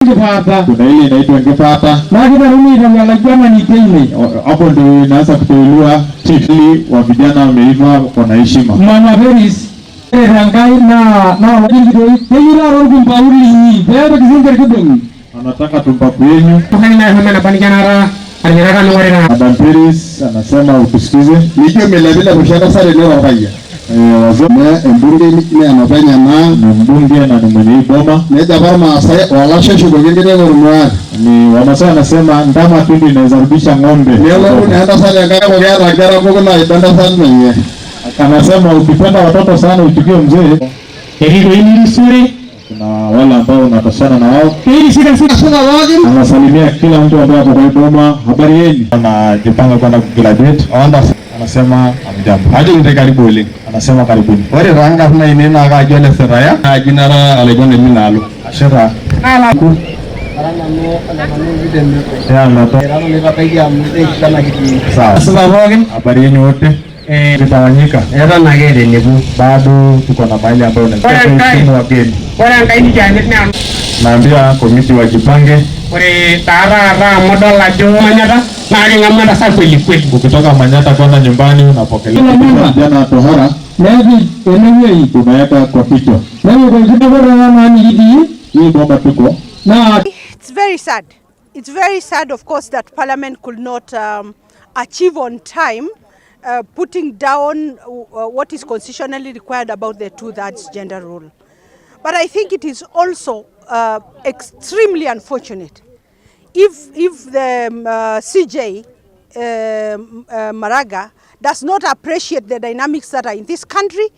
ngifata. Kuna ile inaitwa ngifata. Na kibaruni itangalajana ni teine. Hapo ndio inaanza kuteuliwa chiefly wa vijana wameiva kwa heshima. Mama Peris rangai na wajingi teira rogu mpauli. Bebe kizinga kidongi. Anataka tumpapu yenyu. Tukani na hama na panikanara. Alinaraka nwarena. Madam Peris anasema utusikize. Nikiwa melabila kushaka sare leo wakaya. Wazee mbunge ni anafanya na mbunge na ni mwenye boma. Nenda barma wala shesho gengene ngorumwa. Ni Wamasai anasema ndama tundu inaweza rudisha ng'ombe. Leo unaenda sare ngara gara Mungu na ibanda sana mwenye. Anasema ukipenda watoto sana uchukie mzee. Hilo ni nzuri. Kuna wale ambao unatoshana na wao. Hili sika funga waje. Anasalimia kila mtu ambaye ako kwa boma. Habari yenu? Anajipanga kwenda kugraduate. Anasema amjambo. Hadi ndio karibu ile. Anasema karibuni. Wale ranga na inena akajole seraya. Ajinara alegone minalo. Ashera. Ala ku. Aranga no ana vidende. Ya nato. Rano leka paigia mzee kana kitu. Sawa. Sababu habari yenu wote? Kitawanyika. Era nagere nebu. Bado tuko na mahali ambayo unataka wageni. Bora ngai jani na. Naambia komiti wajipange. Ore tara modola jo manyata na ngamanda sa kweli. Ukitoka Manyata kwenda nyumbani unapokelewa vijana tohara. Nevi enyewe tunaweka kwa kichwa. Nevi kwa kichwa bora nani hii bomba tuko. Na it's very sad. It's very sad of course that parliament could not achieve on time putting down what is constitutionally required about the 2/3 gender rule. But I think it is also extremely unfortunate if the CJ Maraga does not appreciate the dynamics that are in this country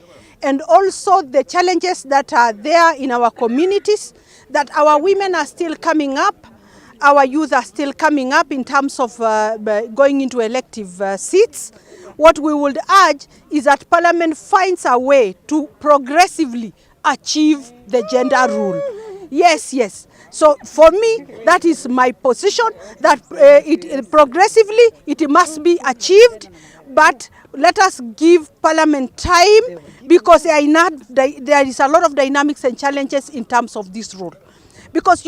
and also the challenges that are there in our communities, that our women are still coming up, our youth are still coming up in terms of going into elective seats. What we would urge is that Parliament finds a way to progressively achieve the gender rule. Yes. So for me, that is my position, that progressively it must be achieved, but let us give Parliament time because there is a lot of dynamics and challenges in terms of this rule. Because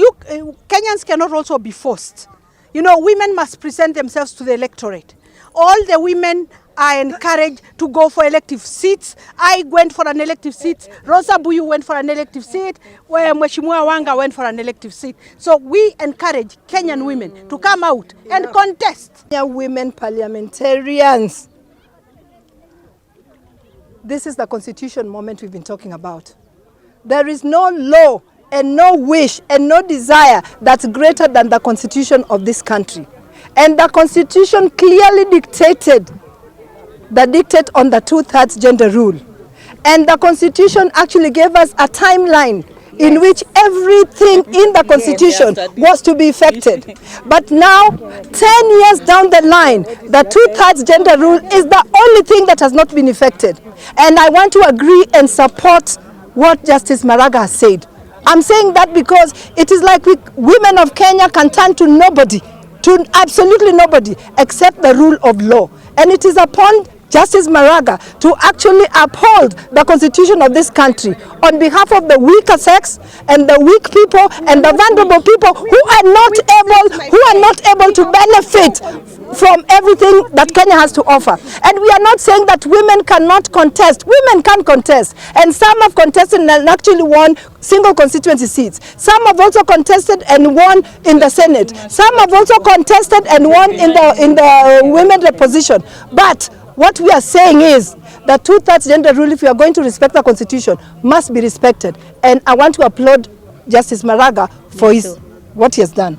Kenyans cannot also be forced. You know, women must present themselves to the electorate. All the women are encouraged to go for elective seats. I went for an elective seat. Rosa Buyu went for an elective seat. Mheshimiwa Wanga went for an elective seat. So we encourage Kenyan women to come out and contest. Women parliamentarians. This is the constitution moment we've been talking about. There is no law and no wish and no desire that's greater than the constitution of this country. And the constitution clearly dictated the dictate on the 2/3 gender rule. And the constitution actually gave us a timeline in which everything in the constitution was to be effected. But now, 10 years down the line, the 2/3 gender rule is the only thing that has not been effected. And I want to agree and support what Justice Maraga has said. I'm saying that because it is like women of Kenya can turn to nobody, to absolutely nobody, except the rule of law. And it is upon Justice Maraga to actually uphold the constitution of this country on behalf of the weaker sex and the weak people and the vulnerable people who are not able to benefit from everything that Kenya has to offer. And we are not saying that women cannot contest. Women can contest, and some have contested and actually won single constituency seats. Some have also contested and won in the Senate. Some have also contested and won in the women position. But what we are saying is the 2/3 gender rule, if we are going to respect the constitution, must be respected. And I want to applaud Justice Maraga for what he has done.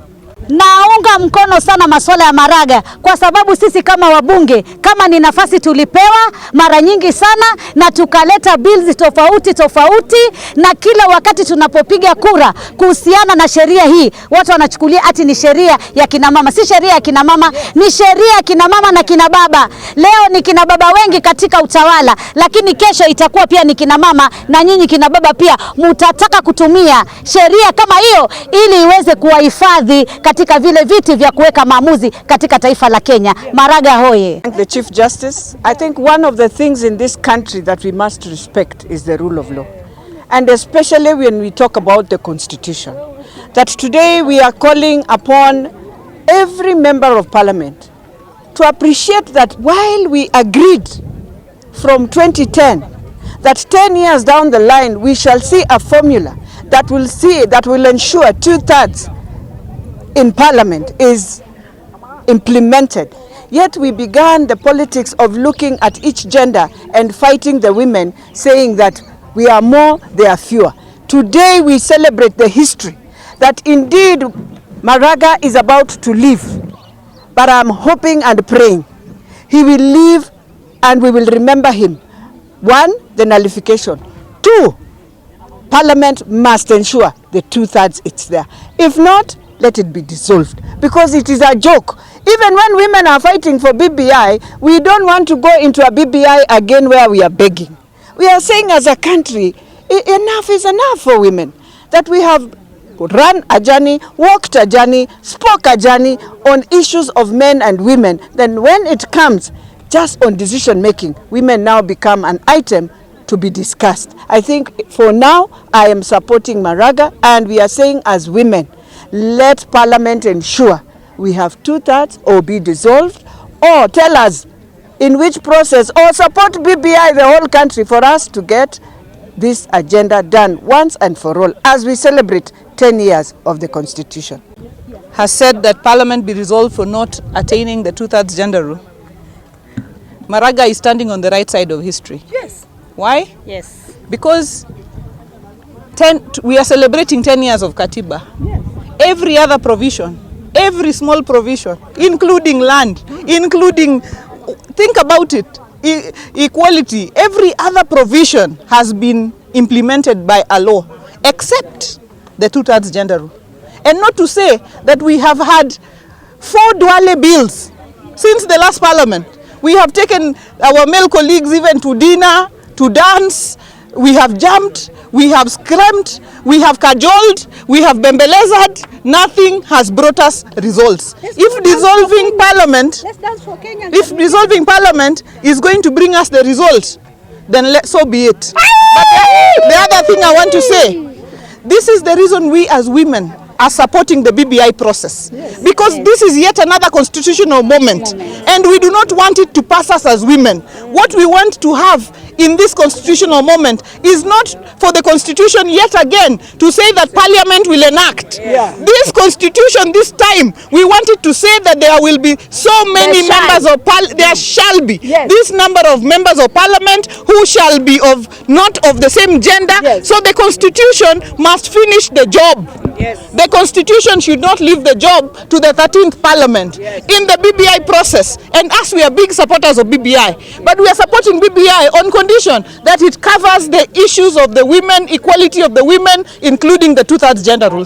Naunga mkono sana masuala ya Maraga kwa sababu sisi kama wabunge, kama ni nafasi tulipewa mara nyingi sana na tukaleta bills tofauti na kila wakati tunapopiga kura kuhusiana na sheria hii watu wanachukulia ati ni sheria ya kina mama. Si sheria ya kina mama, ni sheria ya kina mama na kina baba. Leo ni kina baba wengi katika utawala, lakini kesho itakuwa pia ni kina mama, na nyinyi kina baba pia mtataka kutumia sheria kama hiyo ili iweze kuwahifadhi katika vile viti vya kuweka maamuzi katika taifa la Kenya. Maraga hoye. The Chief Justice, I think one of the things in this country that we must respect is the rule of law. And especially when we talk about the constitution. that today we are calling upon every member of parliament to appreciate that while we agreed from 2010 that 10 years down the line we shall see a formula that will ensure 2/3 in parliament is implemented. Yet we began the politics of looking at each gender and fighting the women, saying that we are more, they are fewer. Today we celebrate the history that indeed Maraga is about to leave, but I'm hoping and praying he will leave and we will remember him. 1, the nullification. 2, Parliament must ensure the 2/3 it's there. If not, let it be dissolved, because it is a joke. Even when women are fighting for BBI, we don't want to go into a BBI again where we are begging. We are saying as a country, enough is enough for women. That we have run a journey, walked a journey, spoke a journey on issues of men and women. Then when it comes just on decision making, women now become an item to be discussed. I think for now, I am supporting Maraga, and we are saying as women, let Parliament ensure we have 2/3 or be dissolved, or tell us in which process, or support BBI the whole country for us to get this agenda done once and for all as we celebrate 10 years of the Constitution. Has said that Parliament be resolved for not attaining the 2/3 gender rule. Maraga is standing on the right side of history. Yes. Why? Yes. Because we are celebrating 10 years of Katiba. Yes. Every other provision, every small provision, including land, including, think about it, equality, every other provision has been implemented by a law, except the 2/3 gender rule. And not to say that we have had 4 Duale bills since the last Parliament. We have taken our male colleagues even to dinner, to dance. We have jumped, we have screamed, we have cajoled, we have bembelezed. Nothing has brought us results. If dissolving Parliament is going to bring us the result, then so be it. But the other thing I want to say, this is the reason we as women are supporting the BBI process. Yes. Because this is yet another constitutional moment, and we do not want it to pass us as women. What we want to have in this constitutional moment is not for the constitution yet again to say that Parliament will enact. Yeah. This constitution, this time, we wanted to say that there will be so many members of Parliament, there shall be this number of members of Parliament who shall be not of the same gender. Yes. So the constitution must finish the job. Yes. The constitution should not leave the job to the 13th Parliament in the BBI process. And us, we are big supporters of BBI. But we are supporting BBI on condition that it covers the issues of the women, equality of the women, including the 2/3 gender rule.